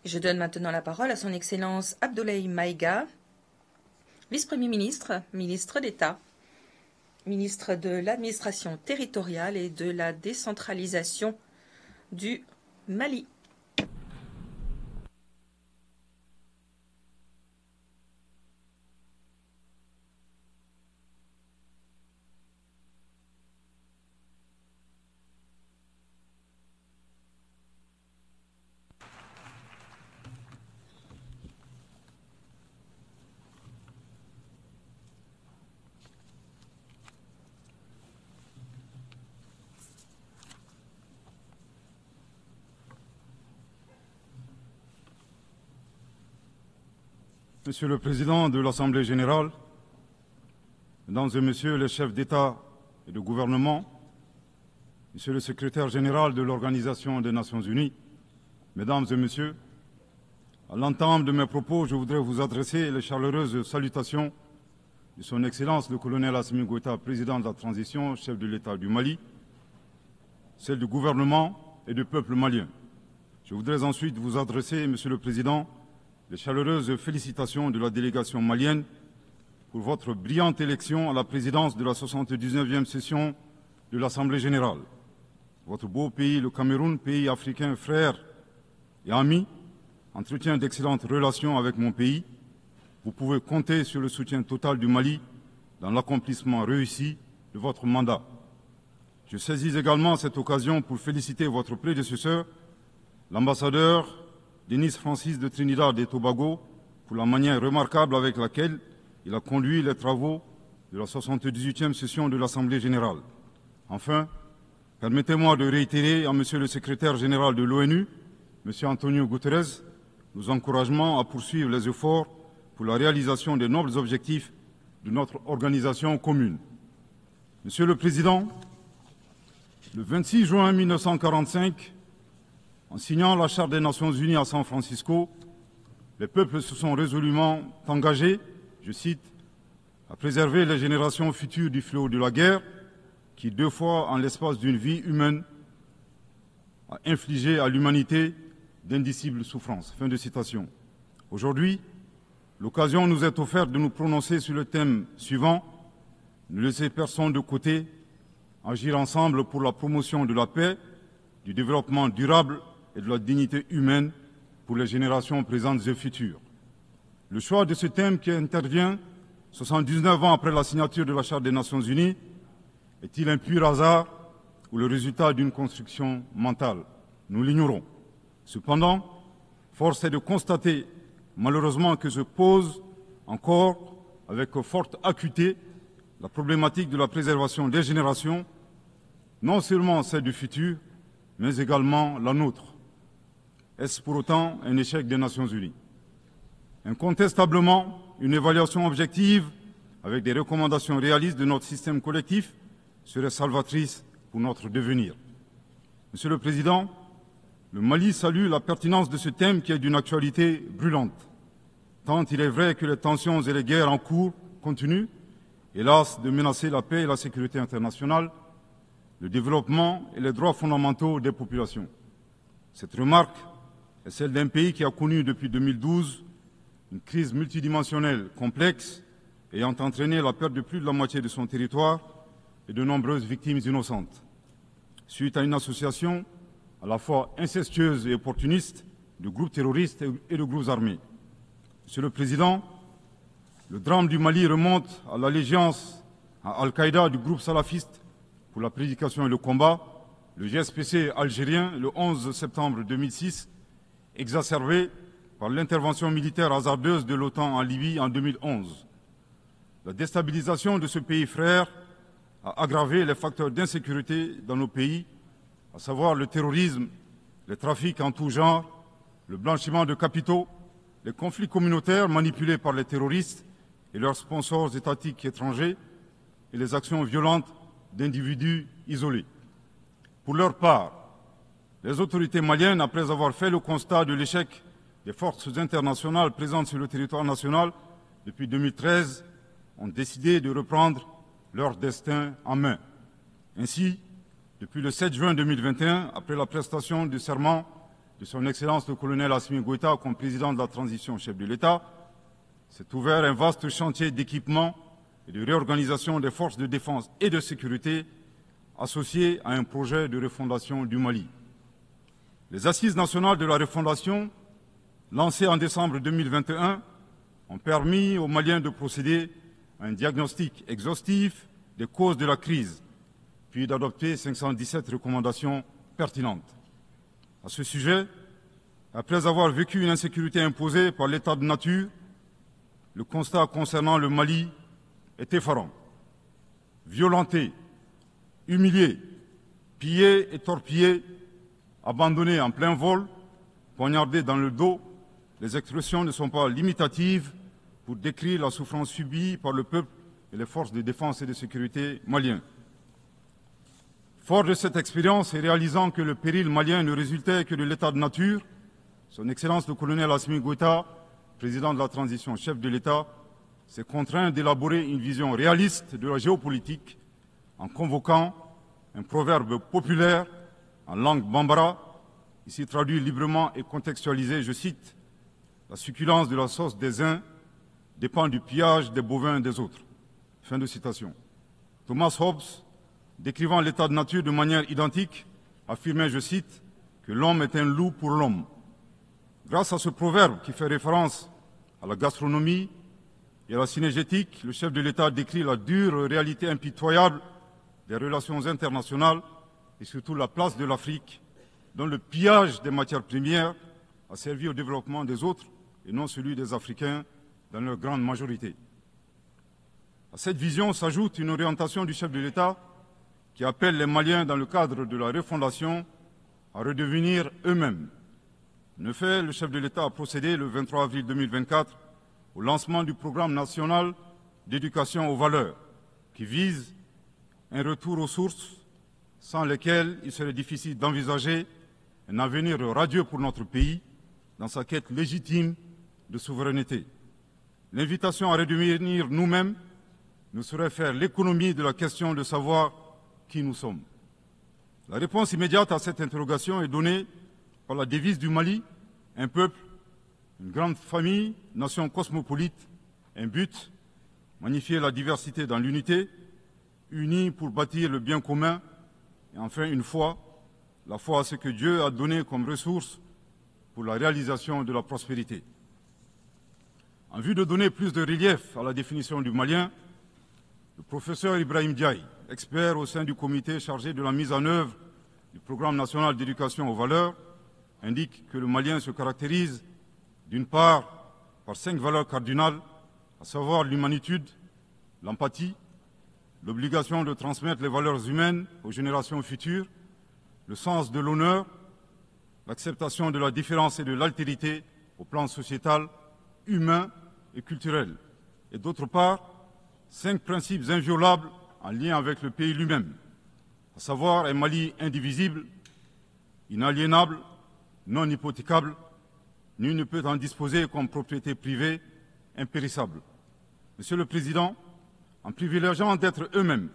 Je donne maintenant la parole à son Excellence Abdoulaye Maïga, vice-premier ministre, ministre d'État, ministre de l'administration territoriale et de la décentralisation du Mali. Monsieur le Président de l'Assemblée générale, Mesdames et Messieurs les chefs d'État et de gouvernement, Monsieur le Secrétaire général de l'Organisation des Nations unies, Mesdames et Messieurs, à l'entame de mes propos, je voudrais vous adresser les chaleureuses salutations de Son Excellence le colonel Assimi Goïta, président de la transition, chef de l'État du Mali, celles du gouvernement et du peuple malien. Je voudrais ensuite vous adresser, Monsieur le Président, les chaleureuses félicitations de la délégation malienne pour votre brillante élection à la présidence de la 79e session de l'Assemblée générale. Votre beau pays, le Cameroun, pays africain frère et ami, entretient d'excellentes relations avec mon pays. Vous pouvez compter sur le soutien total du Mali dans l'accomplissement réussi de votre mandat. Je saisis également cette occasion pour féliciter votre prédécesseur, l'ambassadeur Denis Francis de Trinidad et Tobago, pour la manière remarquable avec laquelle il a conduit les travaux de la 78e session de l'Assemblée générale. Enfin, permettez-moi de réitérer à Monsieur le secrétaire général de l'ONU, Monsieur Antonio Guterres, nos encouragements à poursuivre les efforts pour la réalisation des nobles objectifs de notre organisation commune. Monsieur le Président, le 26 juin 1945, en signant la Charte des Nations unies à San Francisco, les peuples se sont résolument engagés, je cite, à préserver les générations futures du fléau de la guerre qui, 2 fois en l'espace d'une vie humaine, a infligé à l'humanité d'indicibles souffrances. Fin de citation. Aujourd'hui, l'occasion nous est offerte de nous prononcer sur le thème suivant, ne laisser personne de côté, agir ensemble pour la promotion de la paix, du développement durable et de la dignité humaine pour les générations présentes et futures. Le choix de ce thème qui intervient 79 ans après la signature de la Charte des Nations unies est-il un pur hasard ou le résultat d'une construction mentale? Nous l'ignorons. Cependant, force est de constater malheureusement que se pose encore avec forte acuité la problématique de la préservation des générations, non seulement celle du futur, mais également la nôtre. Est-ce pour autant un échec des Nations unies? Incontestablement, une évaluation objective avec des recommandations réalistes de notre système collectif serait salvatrice pour notre devenir. Monsieur le Président, le Mali salue la pertinence de ce thème qui est d'une actualité brûlante, tant il est vrai que les tensions et les guerres en cours continuent, hélas, de menacer la paix et la sécurité internationale, le développement et les droits fondamentaux des populations. Cette remarque est celle d'un pays qui a connu depuis 2012 une crise multidimensionnelle complexe ayant entraîné la perte de plus de la moitié de son territoire et de nombreuses victimes innocentes, suite à une association à la fois incestueuse et opportuniste de groupes terroristes et de groupes armés. Monsieur le Président, le drame du Mali remonte à l'allégeance à Al-Qaïda du groupe salafiste pour la prédication et le combat, le GSPC algérien, le 11 septembre 2006, exacerbé par l'intervention militaire hasardeuse de l'OTAN en Libye en 2011. La déstabilisation de ce pays frère a aggravé les facteurs d'insécurité dans nos pays, à savoir le terrorisme, les trafics en tout genre, le blanchiment de capitaux, les conflits communautaires manipulés par les terroristes et leurs sponsors étatiques étrangers et les actions violentes d'individus isolés. Pour leur part, les autorités maliennes, après avoir fait le constat de l'échec des forces internationales présentes sur le territoire national depuis 2013, ont décidé de reprendre leur destin en main. Ainsi, depuis le 7 juin 2021, après la prestation du serment de son Excellence le colonel Assimi Goïta comme président de la transition chef de l'État, s'est ouvert un vaste chantier d'équipement et de réorganisation des forces de défense et de sécurité associé à un projet de refondation du Mali. Les Assises nationales de la refondation, lancées en décembre 2021, ont permis aux Maliens de procéder à un diagnostic exhaustif des causes de la crise, puis d'adopter 517 recommandations pertinentes. À ce sujet, après avoir vécu une insécurité imposée par l'état de nature, le constat concernant le Mali est effarant. Violenté, humilié, pillé et torpillé, abandonné en plein vol, poignardé dans le dos, les expressions ne sont pas limitatives pour décrire la souffrance subie par le peuple et les forces de défense et de sécurité maliens. Fort de cette expérience et réalisant que le péril malien ne résultait que de l'état de nature, son Excellence le colonel Assimi Goïta, président de la transition chef de l'État, s'est contraint d'élaborer une vision réaliste de la géopolitique en convoquant un proverbe populaire en langue bambara, ici traduit librement et contextualisé, je cite, « La succulence de la sauce des uns dépend du pillage des bovins des autres ». Fin de citation. Thomas Hobbes, décrivant l'état de nature de manière identique, affirmait, je cite, que l'homme est un loup pour l'homme. Grâce à ce proverbe qui fait référence à la gastronomie et à la cinégétique, le chef de l'État décrit la dure réalité impitoyable des relations internationales et surtout la place de l'Afrique, dont le pillage des matières premières a servi au développement des autres et non celui des Africains dans leur grande majorité. À cette vision s'ajoute une orientation du chef de l'État qui appelle les Maliens, dans le cadre de la refondation, à redevenir eux-mêmes. En effet, le chef de l'État a procédé le 23 avril 2024 au lancement du programme national d'éducation aux valeurs, qui vise un retour aux sources sans lesquelles il serait difficile d'envisager un avenir radieux pour notre pays dans sa quête légitime de souveraineté. L'invitation à redevenir nous-mêmes ne saurait faire l'économie de la question de savoir qui nous sommes. La réponse immédiate à cette interrogation est donnée par la devise du Mali, un peuple, une grande famille, nation cosmopolite, un but, magnifier la diversité dans l'unité, unis pour bâtir le bien commun, et enfin une foi, la foi à ce que Dieu a donné comme ressource pour la réalisation de la prospérité. En vue de donner plus de relief à la définition du Malien, le professeur Ibrahim Diaye, expert au sein du comité chargé de la mise en œuvre du programme national d'éducation aux valeurs, indique que le Malien se caractérise d'une part par 5 valeurs cardinales, à savoir l'humanitude, l'empathie, l'obligation de transmettre les valeurs humaines aux générations futures, le sens de l'honneur, l'acceptation de la différence et de l'altérité au plan sociétal, humain et culturel, et d'autre part, 5 principes inviolables en lien avec le pays lui-même, à savoir un Mali indivisible, inaliénable, non hypothécable, nul ne peut en disposer comme propriété privée, impérissable. Monsieur le Président, en privilégiant d'être eux-mêmes,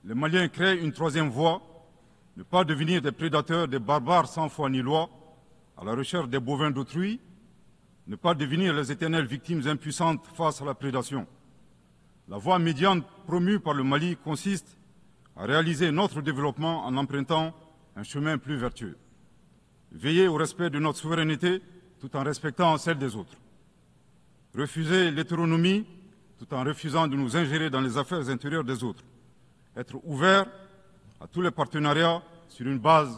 les Maliens créent une troisième voie, ne pas devenir des prédateurs, des barbares sans foi ni loi, à la recherche des bovins d'autrui, ne pas devenir les éternelles victimes impuissantes face à la prédation. La voie médiane promue par le Mali consiste à réaliser notre développement en empruntant un chemin plus vertueux. Veiller au respect de notre souveraineté tout en respectant celle des autres. Refuser l'hétéronomie tout en refusant de nous ingérer dans les affaires intérieures des autres. Être ouvert à tous les partenariats sur une base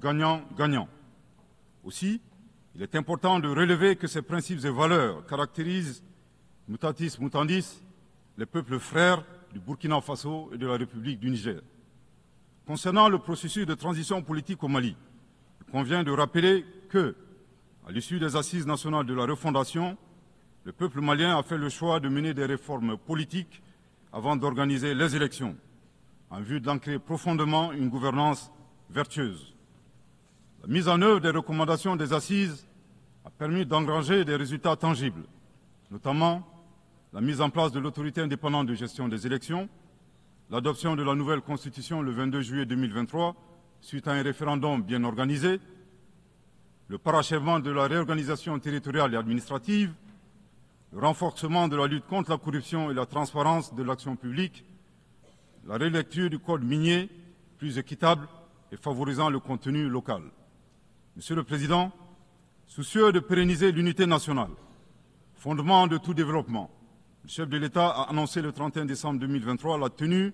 gagnant-gagnant. Aussi, il est important de relever que ces principes et valeurs caractérisent, mutatis mutandis, les peuples frères du Burkina Faso et de la République du Niger. Concernant le processus de transition politique au Mali, il convient de rappeler que, à l'issue des assises nationales de la refondation, le peuple malien a fait le choix de mener des réformes politiques avant d'organiser les élections, en vue d'ancrer profondément une gouvernance vertueuse. La mise en œuvre des recommandations des assises a permis d'engranger des résultats tangibles, notamment la mise en place de l'autorité indépendante de gestion des élections, l'adoption de la nouvelle constitution le 22 juillet 2023, suite à un référendum bien organisé, le parachèvement de la réorganisation territoriale et administrative, le renforcement de la lutte contre la corruption et la transparence de l'action publique, la relecture du code minier plus équitable et favorisant le contenu local. Monsieur le Président, soucieux de pérenniser l'unité nationale, fondement de tout développement, le chef de l'État a annoncé le 31 décembre 2023 la tenue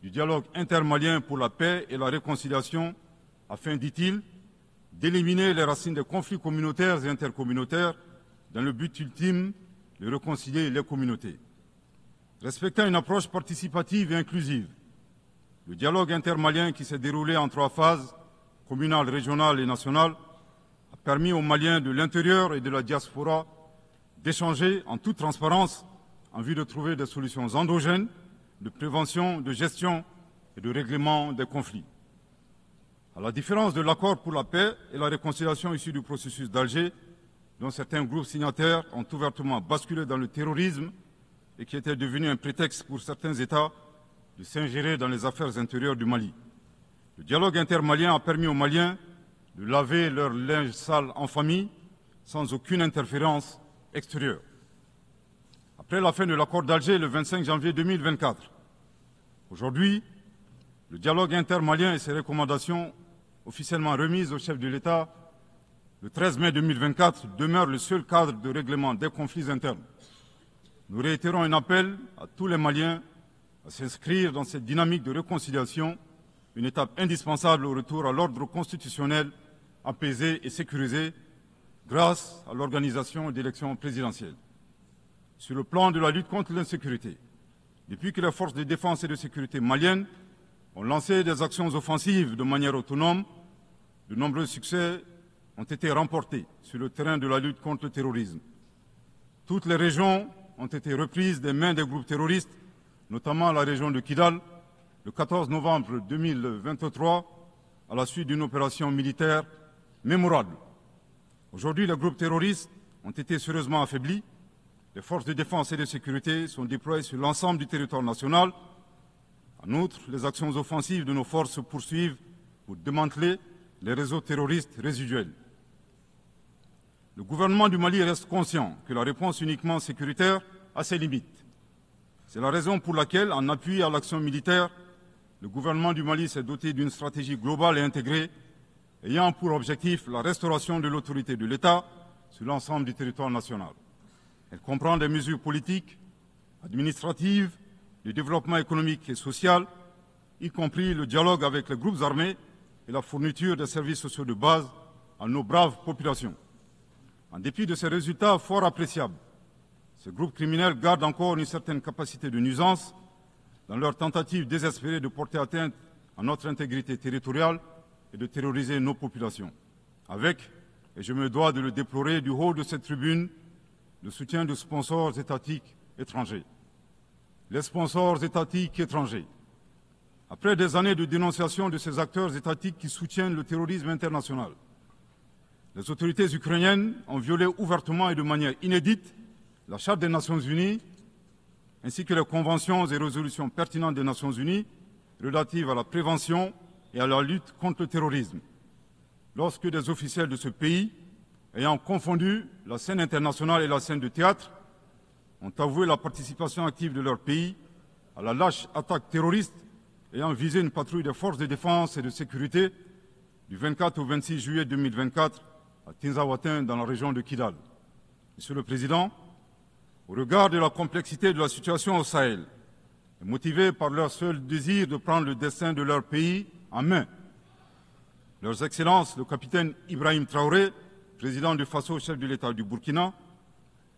du dialogue intermalien pour la paix et la réconciliation afin, dit-il, d'éliminer les racines des conflits communautaires et intercommunautaires dans le but ultime de réconcilier les communautés. Respectant une approche participative et inclusive, le dialogue intermalien qui s'est déroulé en 3 phases, communale, régionale et nationale, a permis aux Maliens de l'intérieur et de la diaspora d'échanger en toute transparence en vue de trouver des solutions endogènes de prévention, de gestion et de règlement des conflits. À la différence de l'accord pour la paix et la réconciliation issu du processus d'Alger, dont certains groupes signataires ont ouvertement basculé dans le terrorisme et qui était devenu un prétexte pour certains États de s'ingérer dans les affaires intérieures du Mali. Le dialogue intermalien a permis aux Maliens de laver leur linge sale en famille sans aucune interférence extérieure. Après la fin de l'accord d'Alger le 25 janvier 2024, aujourd'hui, le dialogue intermalien et ses recommandations officiellement remises au chef de l'État le 13 mai 2024 demeurent le seul cadre de règlement des conflits internes. Nous réitérons un appel à tous les Maliens à s'inscrire dans cette dynamique de réconciliation, une étape indispensable au retour à l'ordre constitutionnel apaisé et sécurisé grâce à l'organisation d'élections présidentielles. Sur le plan de la lutte contre l'insécurité, depuis que les forces de défense et de sécurité maliennes ont lancé des actions offensives de manière autonome, de nombreux succès ont été remportés sur le terrain de la lutte contre le terrorisme. Toutes les régions ont été reprises des mains des groupes terroristes, notamment la région de Kidal, le 14 novembre 2023, à la suite d'une opération militaire mémorable. Aujourd'hui, les groupes terroristes ont été sérieusement affaiblis. Les forces de défense et de sécurité sont déployées sur l'ensemble du territoire national. En outre, les actions offensives de nos forces se poursuivent pour démanteler les réseaux terroristes résiduels. Le gouvernement du Mali reste conscient que la réponse uniquement sécuritaire a ses limites. C'est la raison pour laquelle, en appui à l'action militaire, le gouvernement du Mali s'est doté d'une stratégie globale et intégrée ayant pour objectif la restauration de l'autorité de l'État sur l'ensemble du territoire national. Elle comprend des mesures politiques, administratives, de développement économique et social, y compris le dialogue avec les groupes armés et la fourniture des services sociaux de base à nos braves populations. En dépit de ces résultats fort appréciables, ces groupes criminels gardent encore une certaine capacité de nuisance dans leur tentative désespérée de porter atteinte à notre intégrité territoriale et de terroriser nos populations. Avec, et je me dois de le déplorer du haut de cette tribune, le soutien de sponsors étatiques étrangers. Les sponsors étatiques étrangers. Après des années de dénonciation de ces acteurs étatiques qui soutiennent le terrorisme international, les autorités ukrainiennes ont violé ouvertement et de manière inédite la Charte des Nations Unies ainsi que les conventions et résolutions pertinentes des Nations Unies relatives à la prévention et à la lutte contre le terrorisme. Lorsque des officiels de ce pays, ayant confondu la scène internationale et la scène de théâtre, ont avoué la participation active de leur pays à la lâche attaque terroriste ayant visé une patrouille des forces de défense et de sécurité du 24 au 26 juillet 2024 à Tinzaouatin dans la région de Kidal. Monsieur le Président, au regard de la complexité de la situation au Sahel, et motivés par leur seul désir de prendre le destin de leur pays en main, Leurs Excellences, le capitaine Ibrahim Traoré, président du Faso, chef de l'État du Burkina,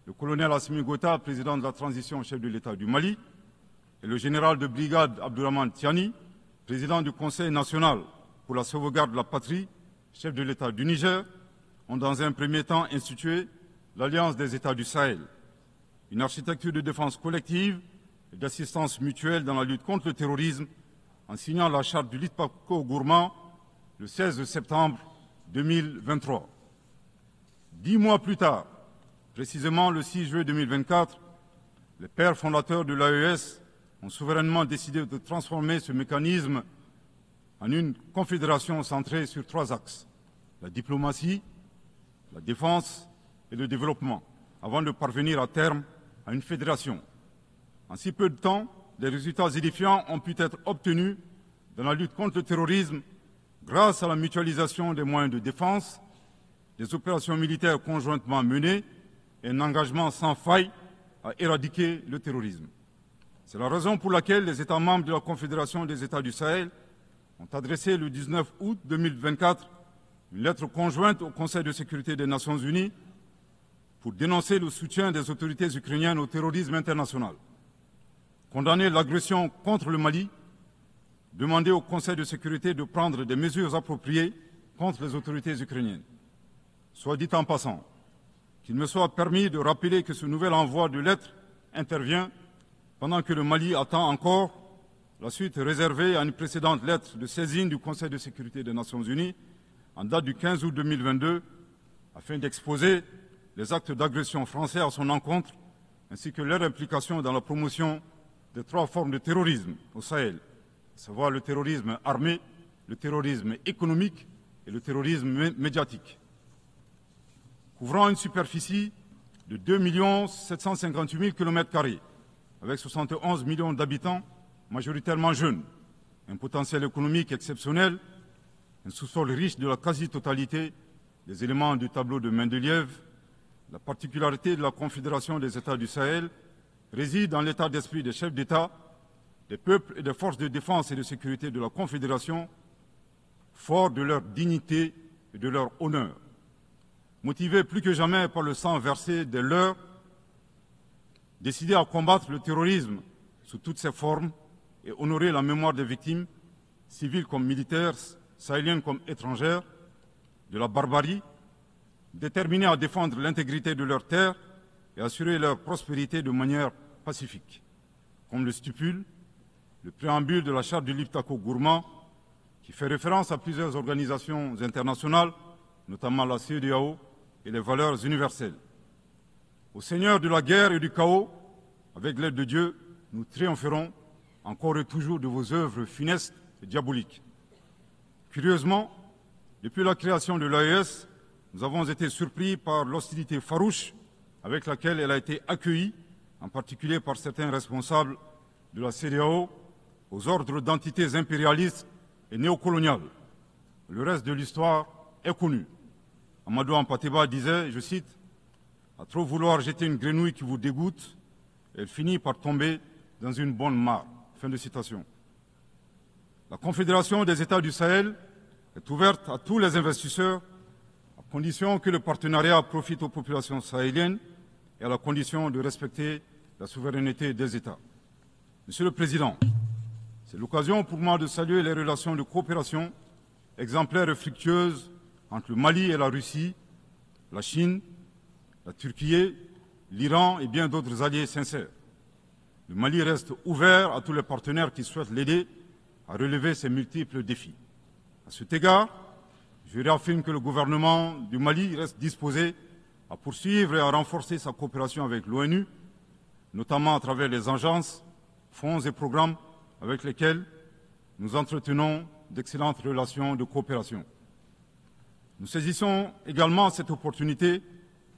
le colonel Assimi Goïta, président de la transition, chef de l'État du Mali, et le général de brigade Abdourahmane Tiani, président du Conseil national pour la sauvegarde de la patrie, chef de l'État du Niger, ont dans un premier temps institué l'Alliance des États du Sahel, une architecture de défense collective et d'assistance mutuelle dans la lutte contre le terrorisme, en signant la charte du Litpako-Gourmand le 16 septembre 2023. 10 mois plus tard, précisément le 6 juillet 2024, les pères fondateurs de l'AES ont souverainement décidé de transformer ce mécanisme en une confédération centrée sur 3 axes: la diplomatie, la défense et le développement, avant de parvenir à terme à une fédération. En si peu de temps, des résultats édifiants ont pu être obtenus dans la lutte contre le terrorisme grâce à la mutualisation des moyens de défense, des opérations militaires conjointement menées et un engagement sans faille à éradiquer le terrorisme. C'est la raison pour laquelle les États membres de la Confédération des États du Sahel ont adressé le 19 août 2024 une lettre conjointe au Conseil de sécurité des Nations Unies pour dénoncer le soutien des autorités ukrainiennes au terrorisme international, condamner l'agression contre le Mali, demander au Conseil de sécurité de prendre des mesures appropriées contre les autorités ukrainiennes. Soit dit en passant, qu'il me soit permis de rappeler que ce nouvel envoi de lettres intervient pendant que le Mali attend encore la suite réservée à une précédente lettre de saisine du Conseil de sécurité des Nations Unies en date du 15 août 2022 afin d'exposer les actes d'agression français à son encontre ainsi que leur implication dans la promotion des 3 formes de terrorisme au Sahel, à savoir le terrorisme armé, le terrorisme économique et le terrorisme médiatique. Couvrant une superficie de 2 758 000 km², avec 71 millions d'habitants, majoritairement jeunes, un potentiel économique exceptionnel, un sous-sol riche de la quasi-totalité des éléments du tableau de Mendeleïev, la particularité de la Confédération des États du Sahel réside dans l'état d'esprit des chefs d'État, des peuples et des forces de défense et de sécurité de la Confédération, forts de leur dignité et de leur honneur. Motivés plus que jamais par le sang versé des leurs, décidés à combattre le terrorisme sous toutes ses formes et honorer la mémoire des victimes, civiles comme militaires, sahéliennes comme étrangères, de la barbarie, déterminés à défendre l'intégrité de leurs terres et assurer leur prospérité de manière pacifique. Comme le stipule le préambule de la charte du Liptako-Gourmand, qui fait référence à plusieurs organisations internationales, notamment la CEDEAO et les valeurs universelles. Au Seigneur de la guerre et du chaos, avec l'aide de Dieu, nous triompherons encore et toujours de vos œuvres funestes et diaboliques. Curieusement, depuis la création de l'AES, nous avons été surpris par l'hostilité farouche avec laquelle elle a été accueillie, en particulier par certains responsables de la CEDEAO, aux ordres d'entités impérialistes et néocoloniales. Le reste de l'histoire est connu. Amadou Hampâté-Bâ disait, je cite, « À trop vouloir jeter une grenouille qui vous dégoûte, elle finit par tomber dans une bonne mare. » Fin de citation. La Confédération des États du Sahel est ouverte à tous les investisseurs, à condition que le partenariat profite aux populations sahéliennes et à la condition de respecter la souveraineté des États. Monsieur le Président, c'est l'occasion pour moi de saluer les relations de coopération exemplaires et fructueuses entre le Mali et la Russie, la Chine, la Turquie, l'Iran et bien d'autres alliés sincères. Le Mali reste ouvert à tous les partenaires qui souhaitent l'aider à relever ces multiples défis. À cet égard, je réaffirme que le gouvernement du Mali reste disposé à poursuivre et à renforcer sa coopération avec l'ONU, notamment à travers les agences, fonds et programmes avec lesquels nous entretenons d'excellentes relations de coopération. Nous saisissons également cette opportunité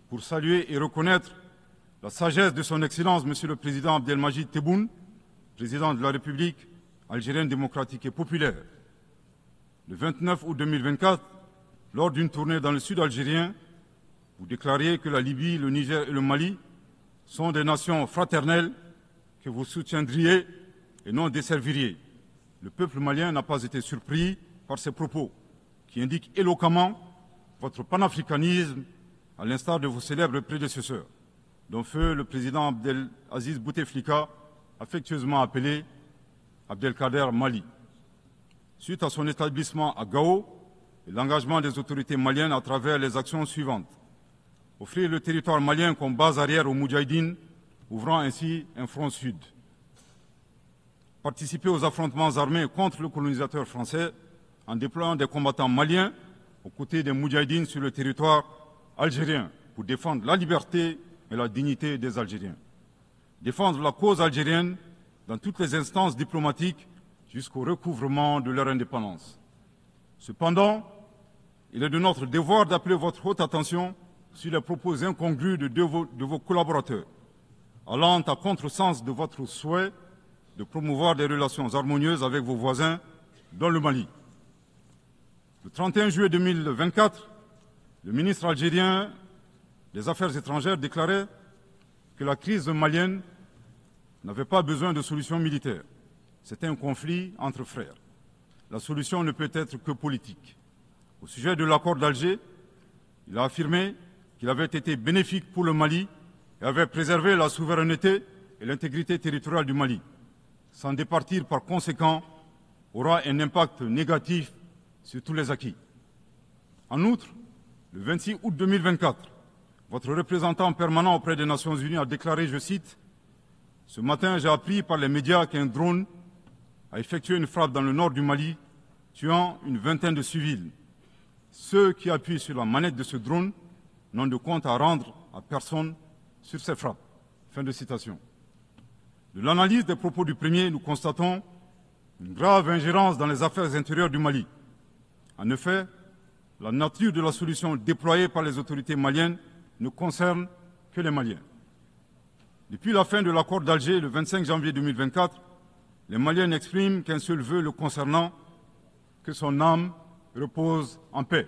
pour saluer et reconnaître la sagesse de son Excellence, Monsieur le Président Abdelmajid Tebboune, Président de la République algérienne démocratique et populaire. Le 29 août 2024, lors d'une tournée dans le sud algérien, vous déclariez que la Libye, le Niger et le Mali sont des nations fraternelles que vous soutiendriez et non desserviriez. Le peuple malien n'a pas été surpris par ces propos, qui indiquent éloquemment votre panafricanisme, à l'instar de vos célèbres prédécesseurs, dont feu le président Abdelaziz Bouteflika, affectueusement appelé Abdelkader Mali. Suite à son établissement à Gao et l'engagement des autorités maliennes à travers les actions suivantes. Offrir le territoire malien comme base arrière aux Moudjahidines, ouvrant ainsi un front sud. Participer aux affrontements armés contre le colonisateur français en déployant des combattants maliens aux côtés des Moudjahidines sur le territoire algérien pour défendre la liberté et la dignité des Algériens. Défendre la cause algérienne dans toutes les instances diplomatiques jusqu'au recouvrement de leur indépendance. Cependant, il est de notre devoir d'appeler votre haute attention sur les propos incongrus de vos collaborateurs, allant à contresens de votre souhait de promouvoir des relations harmonieuses avec vos voisins dans le Mali. Le 31 juillet 2024, le ministre algérien des Affaires étrangères déclarait que la crise malienne n'avait pas besoin de solution militaire. C'était un conflit entre frères. La solution ne peut être que politique. Au sujet de l'accord d'Alger, il a affirmé qu'il avait été bénéfique pour le Mali et avait préservé la souveraineté et l'intégrité territoriale du Mali. S'en départir par conséquent aura un impact négatif sur tous les acquis. En outre, le 26 août 2024, votre représentant permanent auprès des Nations Unies a déclaré, je cite, « Ce matin, j'ai appris par les médias qu'un drone a effectué une frappe dans le nord du Mali, tuant une vingtaine de civils. Ceux qui appuient sur la manette de ce drone n'ont de compte à rendre à personne sur ces frappes. » Fin de citation. De l'analyse des propos du premier, nous constatons une grave ingérence dans les affaires intérieures du Mali. En effet, la nature de la solution déployée par les autorités maliennes ne concerne que les Maliens. Depuis la fin de l'accord d'Alger, le 25 janvier 2024, les Maliens n'expriment qu'un seul vœu le concernant, que son âme repose en paix.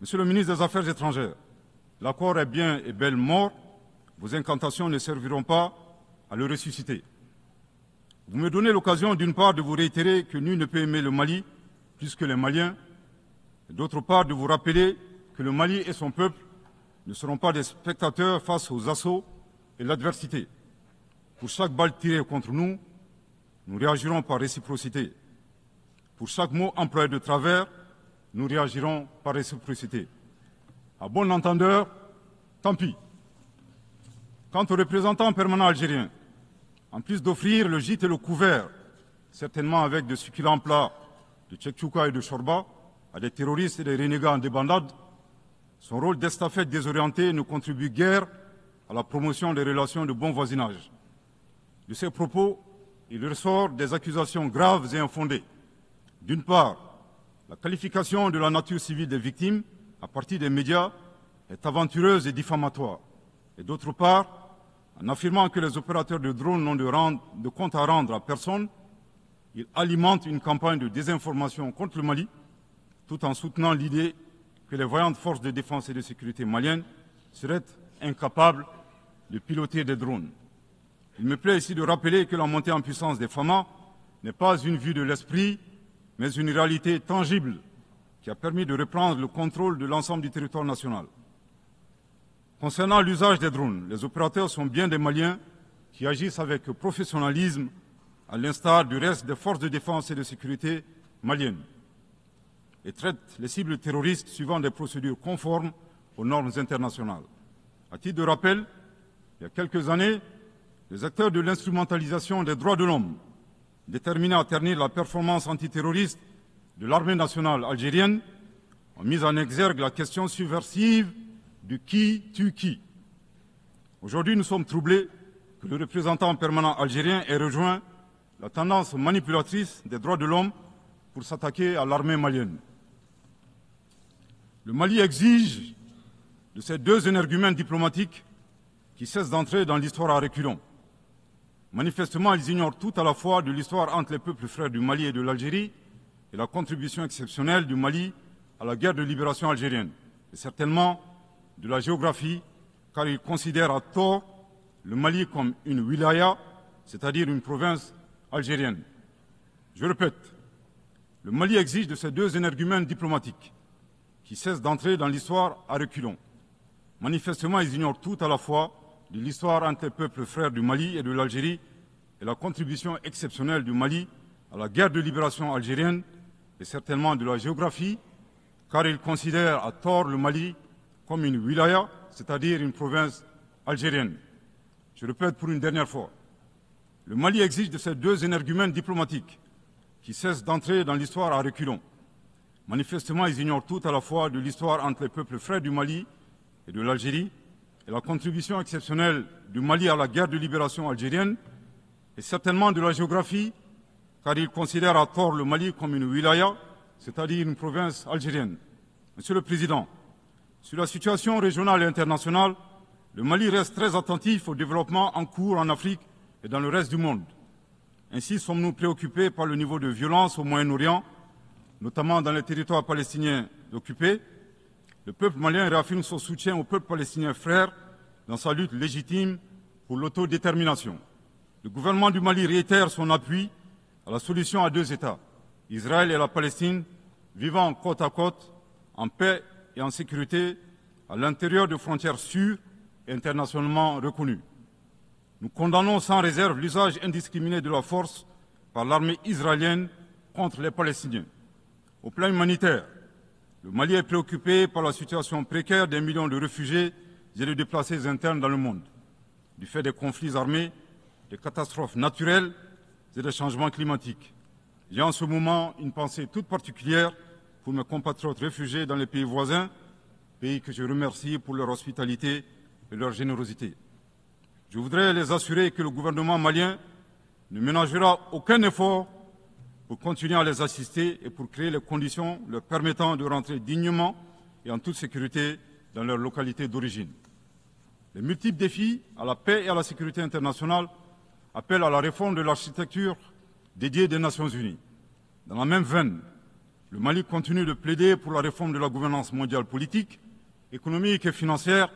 Monsieur le ministre des Affaires étrangères, l'accord est bien et belle mort, vos incantations ne serviront pas à le ressusciter. Vous me donnez l'occasion d'une part de vous réitérer que nul ne peut aimer le Mali plus que les Maliens, et d'autre part de vous rappeler que le Mali et son peuple ne seront pas des spectateurs face aux assauts et l'adversité. Pour chaque balle tirée contre nous, nous réagirons par réciprocité. Pour chaque mot employé de travers, nous réagirons par réciprocité. À bon entendeur, tant pis. Quant aux représentants permanents algériens, en plus d'offrir le gîte et le couvert, certainement avec de succulents plats de tchèque-tchouka et de chorba, à des terroristes et des renégats en débandade, son rôle d'estafette désorienté ne contribue guère à la promotion des relations de bon voisinage. De ces propos, il ressort des accusations graves et infondées. D'une part, la qualification de la nature civile des victimes à partir des médias est aventureuse et diffamatoire. Et d'autre part, en affirmant que les opérateurs de drones n'ont de compte à rendre à personne, il alimente une campagne de désinformation contre le Mali, tout en soutenant l'idée que les voyantes forces de défense et de sécurité maliennes seraient incapables de piloter des drones. Il me plaît ici de rappeler que la montée en puissance des FAMA n'est pas une vue de l'esprit, mais une réalité tangible qui a permis de reprendre le contrôle de l'ensemble du territoire national. Concernant l'usage des drones, les opérateurs sont bien des Maliens qui agissent avec professionnalisme, à l'instar du reste des forces de défense et de sécurité maliennes, et traitent les cibles terroristes suivant des procédures conformes aux normes internationales. À titre de rappel, il y a quelques années, les acteurs de l'instrumentalisation des droits de l'homme, déterminés à ternir la performance antiterroriste de l'armée nationale algérienne, ont mis en exergue la question subversive du qui tue qui. Aujourd'hui, nous sommes troublés que le représentant permanent algérien ait rejoint la tendance manipulatrice des droits de l'homme pour s'attaquer à l'armée malienne. Le Mali exige de ces deux énergumènes diplomatiques qui cessent d'entrer dans l'histoire à reculons. Manifestement, ils ignorent tout à la fois de l'histoire entre les peuples frères du Mali et de l'Algérie et la contribution exceptionnelle du Mali à la guerre de libération algérienne, et certainement de la géographie, car ils considèrent à tort le Mali comme une wilaya, c'est-à-dire une province algérienne. Je répète, le Mali exige de ces deux énergumènes diplomatiques qui cessent d'entrer dans l'histoire à reculons. Manifestement, ils ignorent tout à la fois de l'histoire entre les peuples frères du Mali et de l'Algérie et la contribution exceptionnelle du Mali à la guerre de libération algérienne et certainement de la géographie, car ils considèrent à tort le Mali comme une wilaya, c'est-à-dire une province algérienne. Je répète pour une dernière fois, le Mali exige de ces deux énergumènes diplomatiques qui cessent d'entrer dans l'histoire à reculons. Manifestement, ils ignorent tout à la fois de l'histoire entre les peuples frères du Mali et de l'Algérie et la contribution exceptionnelle du Mali à la guerre de libération algérienne et certainement de la géographie, car ils considèrent à tort le Mali comme une wilaya, c'est-à-dire une province algérienne. Monsieur le Président, Sur la situation régionale et internationale, le Mali reste très attentif au développement en cours en Afrique et dans le reste du monde. Ainsi sommes-nous préoccupés par le niveau de violence au Moyen-Orient, notamment dans les territoires palestiniens occupés. Le peuple malien réaffirme son soutien au peuple palestinien frère dans sa lutte légitime pour l'autodétermination. Le gouvernement du Mali réitère son appui à la solution à deux États, Israël et la Palestine, vivant côte à côte, en paix et en sécurité, à l'intérieur de frontières sûres et internationalement reconnues. Nous condamnons sans réserve l'usage indiscriminé de la force par l'armée israélienne contre les Palestiniens. Au plan humanitaire, le Mali est préoccupé par la situation précaire des millions de réfugiés et de déplacés internes dans le monde, du fait des conflits armés, des catastrophes naturelles et des changements climatiques. J'ai en ce moment une pensée toute particulière pour mes compatriotes réfugiés dans les pays voisins, pays que je remercie pour leur hospitalité et leur générosité. Je voudrais les assurer que le gouvernement malien ne ménagera aucun effort pour continuer à les assister et pour créer les conditions leur permettant de rentrer dignement et en toute sécurité dans leur localité d'origine. Les multiples défis à la paix et à la sécurité internationale appellent à la réforme de l'architecture dédiée des Nations Unies. Dans la même veine, le Mali continue de plaider pour la réforme de la gouvernance mondiale politique, économique et financière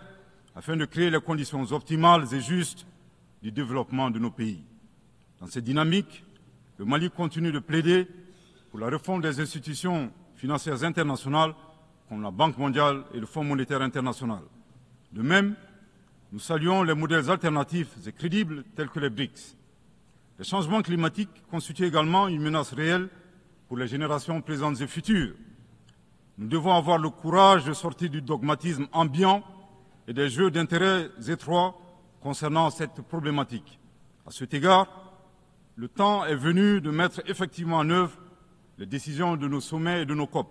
afin de créer les conditions optimales et justes du développement de nos pays. Dans cette dynamique, le Mali continue de plaider pour la réforme des institutions financières internationales comme la Banque mondiale et le Fonds monétaire international. De même, nous saluons les modèles alternatifs et crédibles tels que les BRICS. Les changements climatiques constituent également une menace réelle pour les générations présentes et futures. Nous devons avoir le courage de sortir du dogmatisme ambiant et des jeux d'intérêts étroits concernant cette problématique. À cet égard, le temps est venu de mettre effectivement en œuvre les décisions de nos sommets et de nos COP.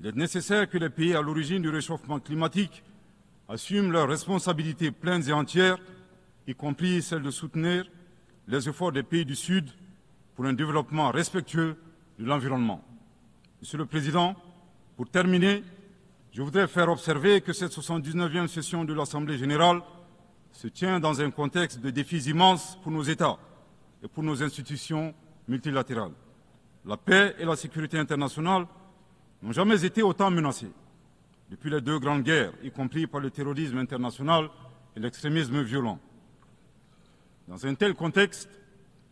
Il est nécessaire que les pays à l'origine du réchauffement climatique assument leurs responsabilités pleines et entières, y compris celle de soutenir les efforts des pays du Sud pour un développement respectueux de l'environnement. Monsieur le Président, pour terminer, je voudrais faire observer que cette 79e session de l'Assemblée générale se tient dans un contexte de défis immenses pour nos États et pour nos institutions multilatérales. La paix et la sécurité internationale n'ont jamais été autant menacées depuis les deux grandes guerres, y compris par le terrorisme international et l'extrémisme violent. Dans un tel contexte,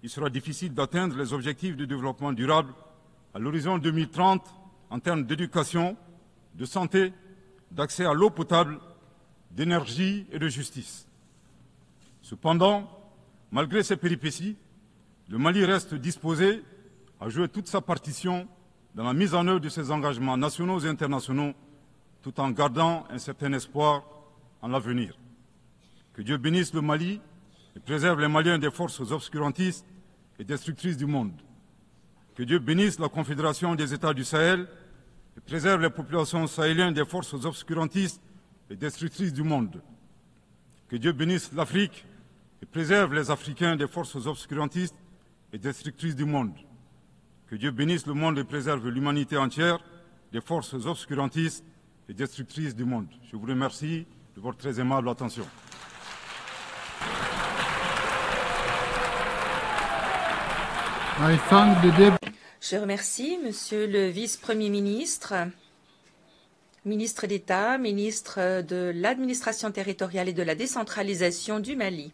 il sera difficile d'atteindre les objectifs de développement durable à l'horizon 2030 en termes d'éducation, de santé, d'accès à l'eau potable, d'énergie et de justice. Cependant, malgré ces péripéties, le Mali reste disposé à jouer toute sa partition dans la mise en œuvre de ses engagements nationaux et internationaux, tout en gardant un certain espoir en l'avenir. Que Dieu bénisse le Mali et préserve les Maliens des forces obscurantistes et destructrices du monde. Que Dieu bénisse la Confédération des États du Sahel et préserve les populations sahéliennes des forces obscurantistes et destructrices du monde. Que Dieu bénisse l'Afrique et préserve les Africains des forces obscurantistes et destructrices du monde. Que Dieu bénisse le monde et préserve l'humanité entière des forces obscurantistes et destructrices du monde. Je vous remercie de votre très aimable attention. Je remercie Monsieur le vice-premier ministre, ministre d'État, ministre de l'administration territoriale et de la décentralisation du Mali.